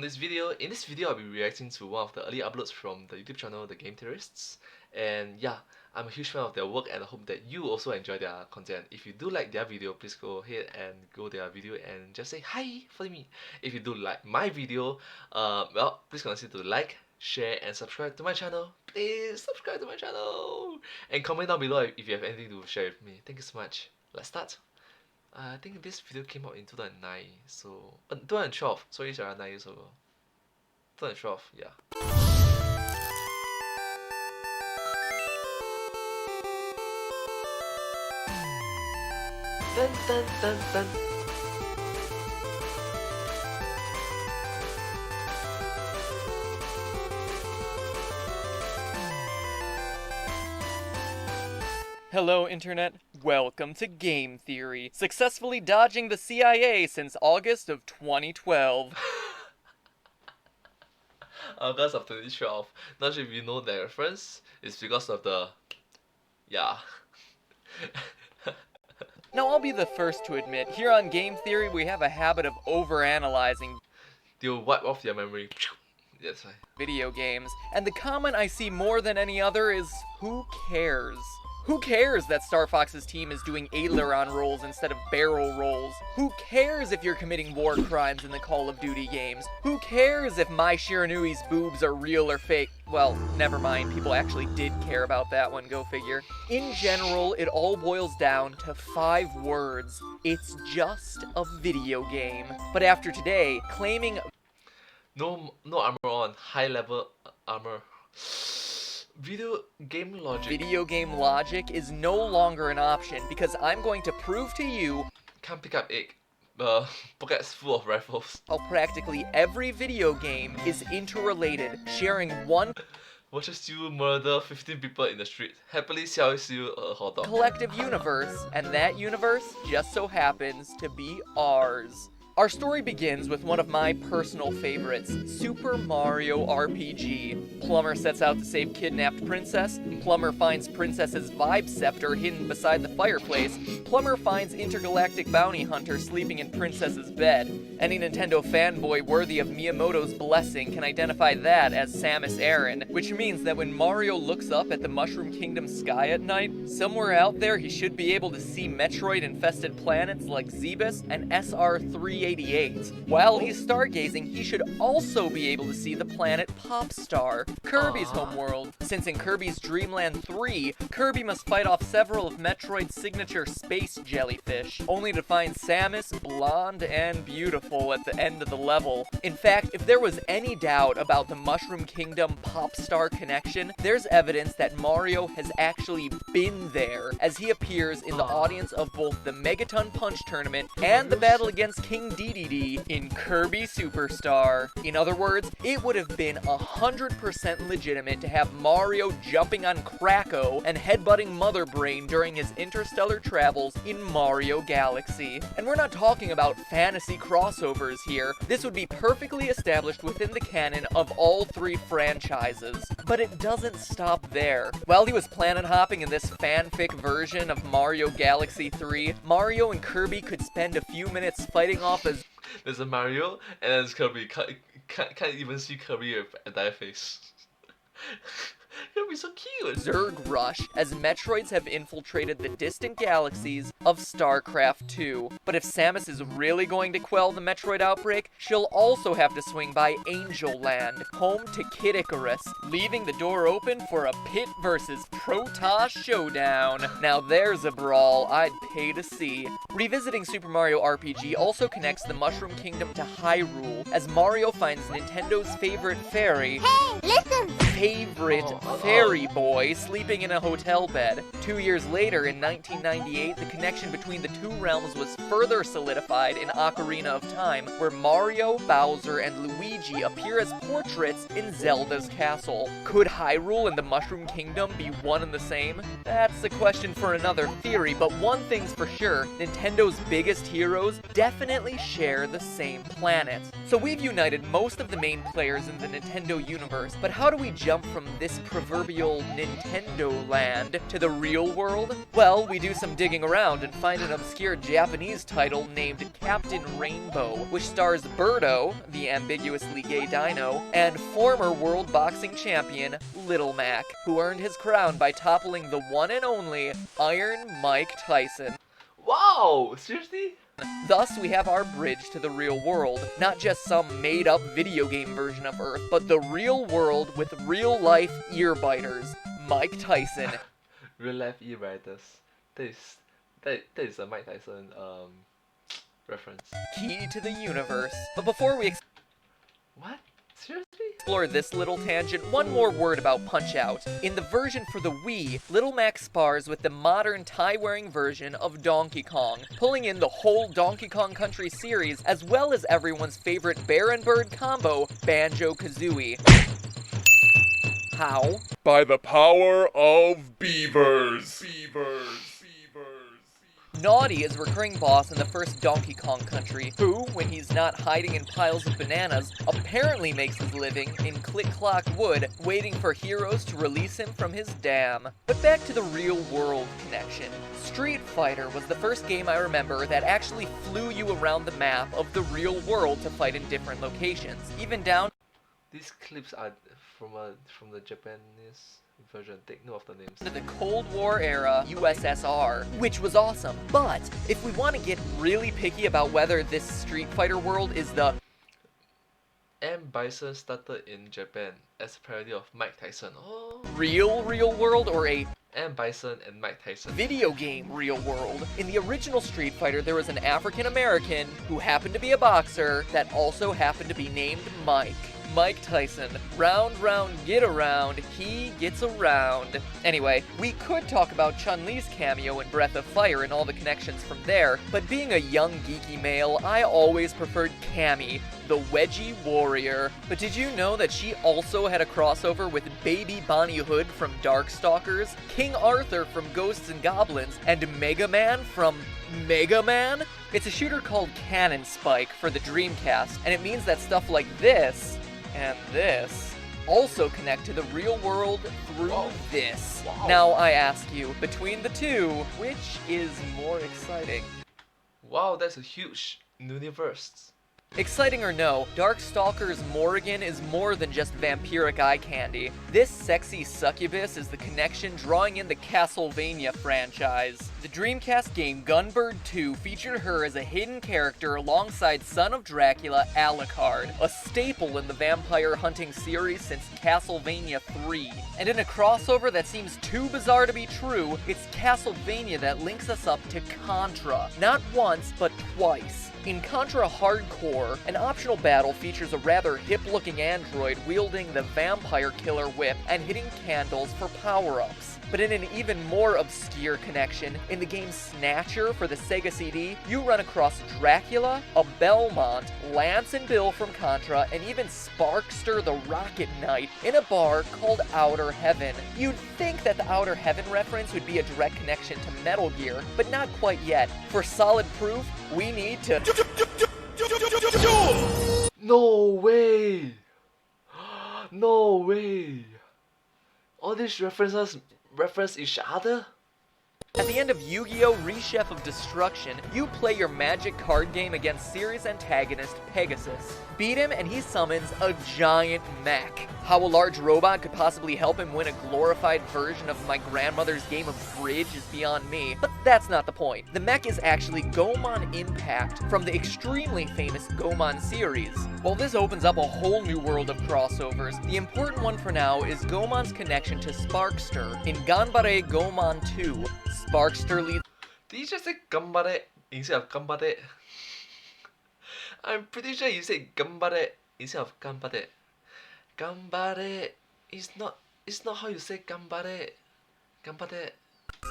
this video. In this video, I'll be reacting to one of the early uploads from the YouTube channel, The Game Theorists. And yeah, I'm a huge fan of their work and I hope that you also enjoy their content. If you do like their video, please go ahead and go their video and just say hi for me. If you do like my video, well, please consider to like, share and subscribe to my channel. Please subscribe to my channel. And comment down below if you have anything to share with me. Thank you so much. Let's start. I think this video came out in 2009, so 2012. Sorry, it's around 9 years ago. 2012, yeah. Dun dun dun dun. Hello Internet, welcome to Game Theory, successfully dodging the CIA since August of 2012. August of 2012. Not sure if you know that reference. It's because of the... yeah. Now I'll be the first to admit, here on Game Theory we have a habit of overanalyzing They'll wipe off your memory. That's right. video games, and the comment I see more than any other is, who cares? Who cares that Star Fox's team is doing aileron rolls instead of barrel rolls? Who cares if you're committing war crimes in the Call of Duty games? Who cares if Mai Shiranui's boobs are real or fake? Well, never mind, people actually did care about that one, go figure. In general, it all boils down to 5 words. It's just a video game. But after today, claiming No armor on. High level armor. Video game logic is no longer an option because I'm going to prove to you can't pick up egg. Pockets full of rifles. how practically every video game is interrelated, sharing one Watches you murder 15 people in the street. Happily sells you a hot dog. collective universe, and that universe just so happens to be ours. Our story begins with one of my personal favorites, Super Mario RPG. Plumber sets out to save kidnapped princess. Plumber finds princess's vibe scepter hidden beside the fireplace. Plumber finds intergalactic bounty hunter sleeping in princess's bed. Any Nintendo fanboy worthy of Miyamoto's blessing can identify that as Samus Aran, which means that when Mario looks up at the Mushroom Kingdom sky at night, somewhere out there he should be able to see Metroid-infested planets like Zebus and SR-388. While he's stargazing, he should also be able to see the planet Popstar, Kirby's homeworld. Since in Kirby's Dream Land 3, Kirby must fight off several of Metroid's signature space jellyfish, only to find Samus blonde and beautiful at the end of the level. In fact, if there was any doubt about the Mushroom Kingdom Popstar connection, there's evidence that Mario has actually been there, as he appears in the audience of both the Megaton Punch Tournament and the battle against King Dedede in Kirby Superstar. In other words, it would have been 100% legitimate to have Mario jumping on Kratos and headbutting Mother Brain during his interstellar travels in Mario Galaxy. And we're not talking about fantasy crossovers here. This would be perfectly established within the canon of all 3 franchises. But it doesn't stop there. While he was planet hopping in this fanfic version of Mario Galaxy 3, Mario and Kirby could spend a few minutes fighting off as There's a Mario and then there's Kirby. Can't even see Kirby with a entire face. Kirby's so cute. Zerg Rush, as Metroids have infiltrated the distant galaxies of Starcraft 2. But if Samus is really going to quell the Metroid outbreak, she'll also have to swing by Angel Land, home to Kid Icarus, leaving the door open for a Pit versus Protoss showdown. Now there's a brawl I'd pay to see. Revisiting Super Mario RPG also connects the Mushroom Kingdom to Hyrule, as Mario finds Nintendo's favorite fairy. Hey, listen! Favorite fairy boy sleeping in a hotel bed. 2 years later, in 1998, the connection between the 2 realms was further solidified in Ocarina of Time, where Mario, Bowser, and Luigi appear as portraits in Zelda's castle. Could Hyrule and the Mushroom Kingdom be one and the same? That's a question for another theory, but one thing's for sure, Nintendo's biggest heroes definitely share the same planet. So we've united most of the main players in the Nintendo universe, but how do we jump from this proverbial Nintendo land to the real world? Well, we do some digging around and find an obscure Japanese title named Captain Rainbow, which stars Birdo, the ambiguously gay dino, and former world boxing champion Little Mac, who earned his crown by toppling the one and only Iron Mike Tyson. Wow! Seriously? Thus, we have our bridge to the real world. Not just some made-up video game version of Earth, but the real world with real-life ear-biters. Mike Tyson. Real life e-writers. That is a Mike Tyson reference. Key to the universe. But before we What? Seriously? explore this little tangent, one more word about Punch-Out. In the version for the Wii, Little Mac spars with the modern tie-wearing version of Donkey Kong, pulling in the whole Donkey Kong Country series, as well as everyone's favorite bear and bird combo, Banjo-Kazooie. How? By the power of beavers. Naughty is a recurring boss in the first Donkey Kong Country, who, when he's not hiding in piles of bananas, apparently makes his living in Click-Clock Wood, waiting for heroes to release him from his dam. But back to the real-world connection. Street Fighter was the first game I remember that actually flew you around the map of the real world to fight in different locations, even down These clips are from the Japanese version. Take note of the names. to the Cold War era USSR, which was awesome. But if we want to get really picky about whether this Street Fighter world is the M. Bison started in Japan as a parody of Mike Tyson. Oh. real world or a M. Bison and Mike Tyson. video game real world. In the original Street Fighter, there was an African American who happened to be a boxer that also happened to be named Mike. Mike Tyson. Round, get around, he gets around. Anyway, we could talk about Chun-Li's cameo in Breath of Fire and all the connections from there, but being a young geeky male, I always preferred Cammy, the Wedgie Warrior. But did you know that she also had a crossover with Baby Bonnie Hood from Darkstalkers, King Arthur from Ghosts and Goblins, and Mega Man from Mega Man? It's a shooter called Cannon Spike for the Dreamcast, and it means that stuff like this and this also connect to the real world through this. Wow. Now I ask you, between the two, which is more exciting? Wow, that's a huge universe. Exciting or no, Darkstalkers Morrigan is more than just vampiric eye candy. This sexy succubus is the connection drawing in the Castlevania franchise. The Dreamcast game Gunbird 2 featured her as a hidden character alongside Son of Dracula Alucard, a staple in the vampire hunting series since Castlevania 3. And in a crossover that seems too bizarre to be true, it's Castlevania that links us up to Contra, not once, but twice. In Contra Hardcore, an optional battle features a rather hip-looking android wielding the vampire killer whip and hitting candles for power-ups. But in an even more obscure connection, in the game Snatcher for the Sega CD, you run across Dracula, a Belmont, Lance and Bill from Contra, and even Sparkster the Rocket Knight in a bar called Outer Heaven. You'd think that the Outer Heaven reference would be a direct connection to Metal Gear, but not quite yet. For solid proof, we need to... No way! No way! All these reference each other? At the end of Yu-Gi-Oh! Rechef of Destruction, you play your magic card game against series antagonist Pegasus. Beat him and he summons a giant mech. How a large robot could possibly help him win a glorified version of my grandmother's game of bridge is beyond me, but that's not the point. The mech is actually Gomon Impact from the extremely famous Gomon series. While this opens up a whole new world of crossovers, the important one for now is Gomon's connection to Sparkster. In Ganbare Gomon 2, Sparkster leads... Did you just say gambare instead of gambare? I'm pretty sure you said gambare instead of gambare. Gambare is not how you say gambare. Gambare.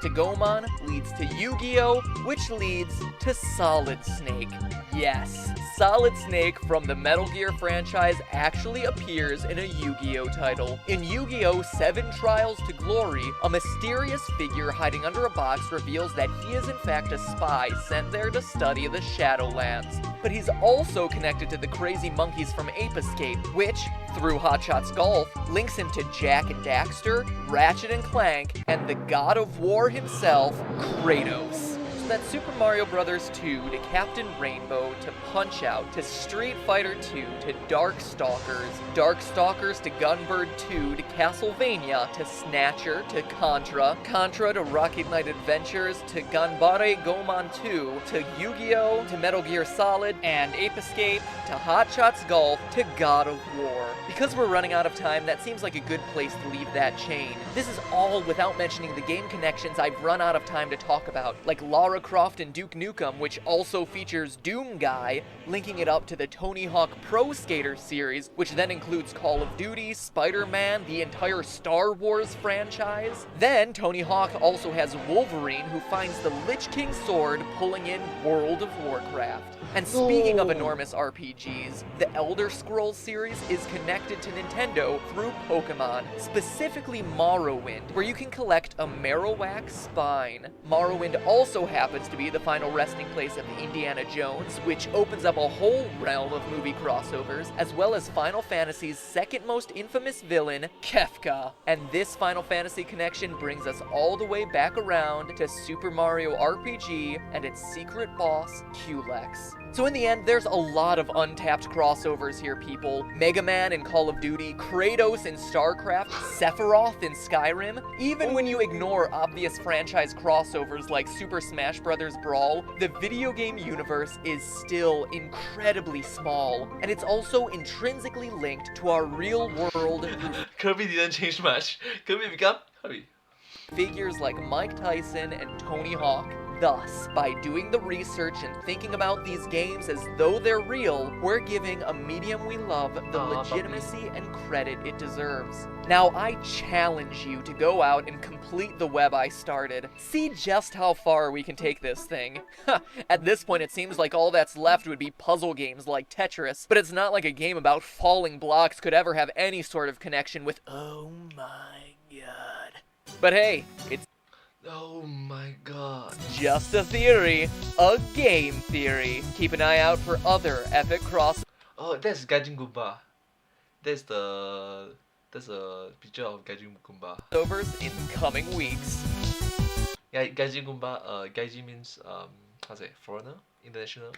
To Gomon leads to Yu-Gi-Oh, which leads to Solid Snake. Yes, Solid Snake from the Metal Gear franchise actually appears in a Yu-Gi-Oh title. In Yu-Gi-Oh! 7 Trials to Glory, a mysterious figure hiding under a box reveals that he is in fact a spy sent there to study the Shadowlands. But he's also connected to the crazy monkeys from Ape Escape, which, through Hot Shots Golf, links him to Jak and Daxter, Ratchet and Clank, and the god of war himself, Kratos. So that's Super Mario Bros. 2 to Captain Rainbow to Punch-Out to Street Fighter 2 to Darkstalkers to Gunbird 2 to Castlevania to Snatcher to Contra to Rocket Knight Adventures to Ganbare Goemon 2 to Yu-Gi-Oh! To Metal Gear Solid and Ape Escape to Hot Shots Golf to God of War. Because we're running out of time, that seems like a good place to leave that chain. This is all without mentioning the game connections I've run out of time to talk about, like Lara Croft and Duke Nukem, which also features Doom Guy, linking it up to the Tony Hawk Pro Skater series, which then includes Call of Duty, Spider-Man, the entire Star Wars franchise. Then Tony Hawk also has Wolverine, who finds the Lich King sword, pulling in World of Warcraft. And speaking of enormous RPGs, the Elder Scrolls series is connected to Nintendo through Pokemon, specifically Morrowind, where you can collect a Marowak spine. Morrowind also happens to be the final resting place of Indiana Jones, which opens up a whole realm of movie crossovers, as well as Final Fantasy's second most infamous villain, Kefka. And this Final Fantasy connection brings us all the way back around to Super Mario RPG and its secret boss, Culex. So in the end, there's a lot of untapped crossovers here, people. Mega Man in Call of Duty, Kratos in Starcraft, Sephiroth in Skyrim. Even when you ignore obvious franchise crossovers like Super Smash Bros. Brawl, the video game universe is still incredibly small. And it's also intrinsically linked to our real world Kirby didn't change much. Kirby become Kirby. figures like Mike Tyson and Tony Hawk. Thus, by doing the research and thinking about these games as though they're real, we're giving a medium we love the legitimacy and credit it deserves. Now, I challenge you to go out and complete the web I started. See just how far we can take this thing. At this point, it seems like all that's left would be puzzle games like Tetris, but it's not like a game about falling blocks could ever have any sort of connection with oh my god. But hey, it's Oh my god. just a theory, a game theory. Keep an eye out for other epic Oh, that's Gaijin Goomba. That's a picture of Gaijin Goomba. crossovers in coming weeks. Yeah, Gaijin Goomba. Gaijin means how to say, foreigner, international.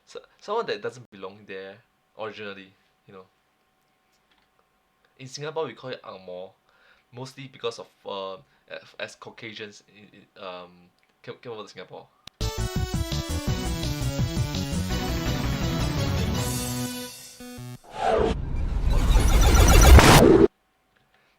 So someone that doesn't belong there originally. You know. In Singapore, we call it Angmo, mostly because of as Caucasians came over to Singapore.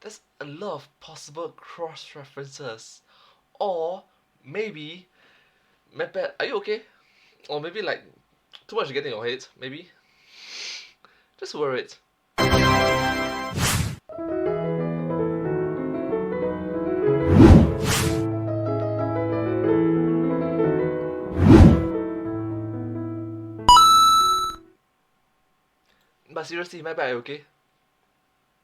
There's a lot of possible cross references, or maybe, Mepet, are you okay? Or maybe like too much getting in your head, maybe. Just worried. But seriously, my bad, okay?